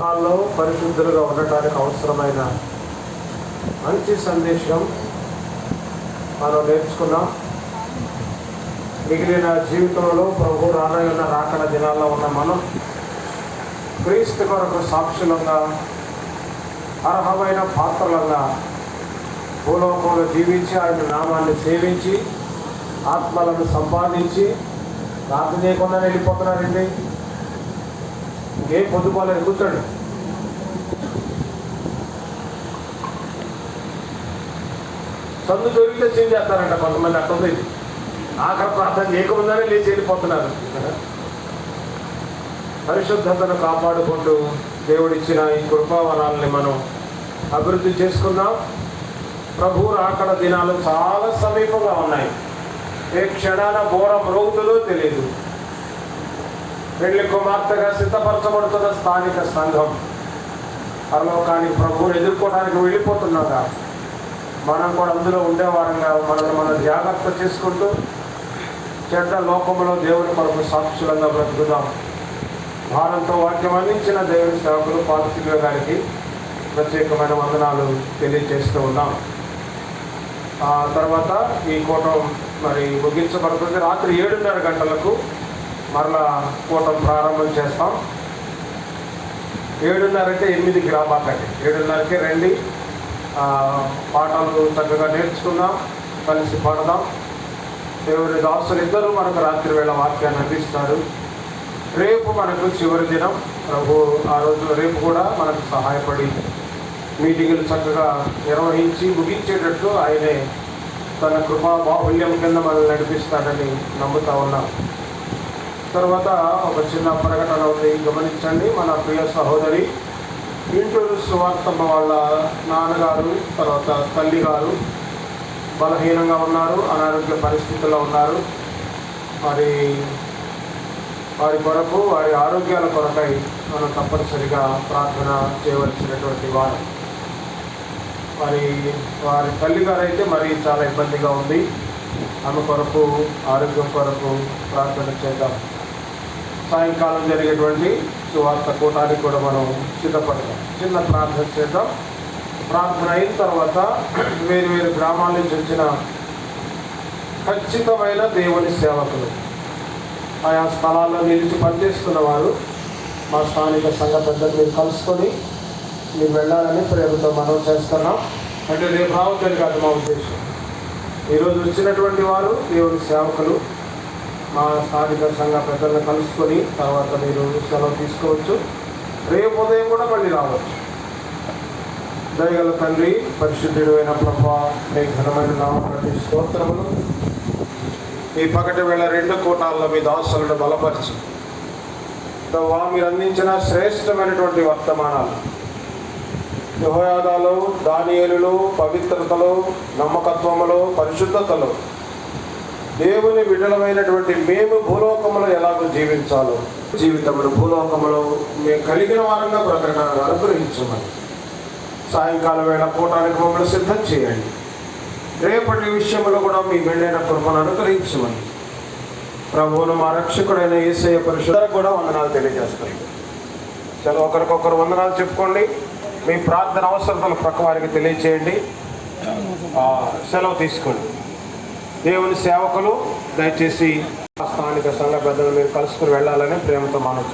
దినాల్లో పరిశుద్ధులుగా ఉండటానికి అవసరమైన మంచి సందేశం మనం నేర్చుకున్నాం. మిగిలిన జీవితంలో ప్రభు రానున్న రాకడ దినాల్లో ఉన్న మనం క్రీస్తు కొరకు సాక్షులంగా, అర్హమైన పాత్రలంగా భూలోకంలో జీవించి ఆయన నామాన్ని సేవించి ఆత్మలను సంపాదించి ప్రార్థన చేయకుండా వెళ్ళిపోతున్నారండి. ఇంకేం పొద్దుపోలేదు, కూర్చోండి. సందు దొరికితే చేంజ్ చేస్తారంట కొంతమంది. అట్టుంది. ఆఖరి ప్రార్థన చేయకుండానే లేచి వెళ్ళిపోతున్నారు. పరిశుద్ధతను కాపాడుకుంటూ దేవుడిచ్చిన ఈ కృపావరాలని మనం అభివృద్ధి చేసుకుందాం. ప్రభు రాకడ దినాలు చాలా సమీపంగా ఉన్నాయి. ఏ క్షణాన బోర మ్రోగుతుందో తెలియదు. పెళ్లి కుమార్తెగా సిద్ధపరచబడుతున్న స్థానిక సంఘం పరలోకానికి ప్రభువుని ఎదుర్కోవడానికి వెళ్ళిపోతున్నాగా మనం కూడా అందులో ఉండేవారంగా మనం జాగ్రత్త చేసుకుంటూ చెడ్డ లోకంలో దేవుని కొరకు సాక్షులంగా బ్రతుకుదాం. భారంతో వాక్యం అందించిన దేవుని సేవకులు పాల్సిల్వ గారికి ప్రత్యేకమైన వందనాలు తెలియజేస్తూ ఉన్నాం. ఆ తర్వాత ఈ కూటం మరి ముగించబడుతుంది. రాత్రి 7:30 గంటలకు మరలా కూటం ప్రారంభం చేస్తాం. 7:30 అంటే 8కి రాబాకండి. 7:30కే రండి. పాఠాలు చక్కగా నేర్చుకుందాం, కలిసి పాడదాం. దేవుని దాసులు ఇద్దరు మనకు రాత్రి వేళ వాక్యాన్ని అందిస్తారు. రేపు మనకు చివరి దినం. ప్రభు ఆ రోజు రేపు కూడా మనకు సహాయపడి మీటింగులు చక్కగా నిర్వహించి ముగించేటట్టు ఆయనే తన కృపా బాహుల్యం కింద మనల్ని నడిపిస్తాడని నమ్ముతా ఉన్నాం. తర్వాత ఒక చిన్న ప్రకటన ఉంది, గమనించండి. మన ప్రియ సహోదరి ఇంటూరు సువార్తమ్మ వాళ్ళ నాన్నగారు తర్వాత తల్లి గారు బలహీనంగా ఉన్నారు, అనారోగ్య పరిస్థితుల్లో ఉన్నారు. మరి వారి కొరకు, వారి ఆరోగ్యాల కొరకై మనం తప్పనిసరిగా ప్రార్థన చేయవలసినటువంటి వారు. మరి వారి తల్లిగారు అయితే మరి చాలా ఇబ్బందిగా ఉంది. ఆమె కొరకు, ఆరోగ్యం కొరకు ప్రార్థన చేద్దాం. సాయంకాలం జరిగేటువంటి సువార్త కూటానికి కూడా మనం సిద్ధపడతాం. చిన్న ప్రార్థన చేద్దాం. ప్రార్థన అయిన తర్వాత వేరు గ్రామాల నుంచి వచ్చిన ఖచ్చితమైన దేవుని సేవకులు, ఆయా స్థలాల్లో నిలిచి పనిచేస్తున్న వారు మా స్థానిక సంఘ పెద్దలు మీరు కలుసుకొని మీరు వెళ్ళాలని ప్రేమతో మనం చేస్తున్నాం. అంటే రేపు రావద్దని కాదు మా ఉద్దేశం. ఈరోజు వచ్చినటువంటి వారు దేవుని సేవకులు మా స్థానిక సంఘ పెద్దలను కలుసుకొని తర్వాత మీరు సెలవు తీసుకోవచ్చు. రేపు ఉదయం కూడా మళ్ళీ రావచ్చు. దయగల తండ్రి, పరిశుద్ధుడు అయిన ప్రభువా, మీ ఘనమైన నామమునకు స్తోత్రములు. ఈ పగటి వేళ 2 కూటాల్లో మీ దాసులను బలపరిచి మీరు అందించిన శ్రేష్టమైనటువంటి వర్తమానాలు యెహోయాదాలో, దానియేలులో పవిత్రతలో, నమ్మకత్వములో, పరిశుద్ధతలో దేవుని విడుదలమైనటువంటి మేము భూలోకములో ఎలాగో జీవించాలో, జీవితమును భూలోకములో మేము కలిగిన వారంగా బ్రతకడానికి అనుగ్రహించమని సాయంకాలం వేళ కూటానికి మమ్మల్ని సిద్ధం చేయండి. రేపటి విషయంలో కూడా మీ మెండైన కృపను అనుగ్రహించమని ప్రభువును మా రక్షకుడైన యేసయ్య పరిశుద్ధులకు కూడా వందనాలు తెలియజేస్తాయి. చాలా ఒకరికొకరు వందనాలు చెప్పుకోండి. మీ ప్రార్థన అవసరతలు ప్రక్క వారికి తెలియచేయండి. సెలవు తీసుకోండి. దేవుని సేవకులు దయచేసి స్థానిక సంఘ పెద్దలు మీరు కలుసుకుని వెళ్ళాలని ప్రేమతో మనం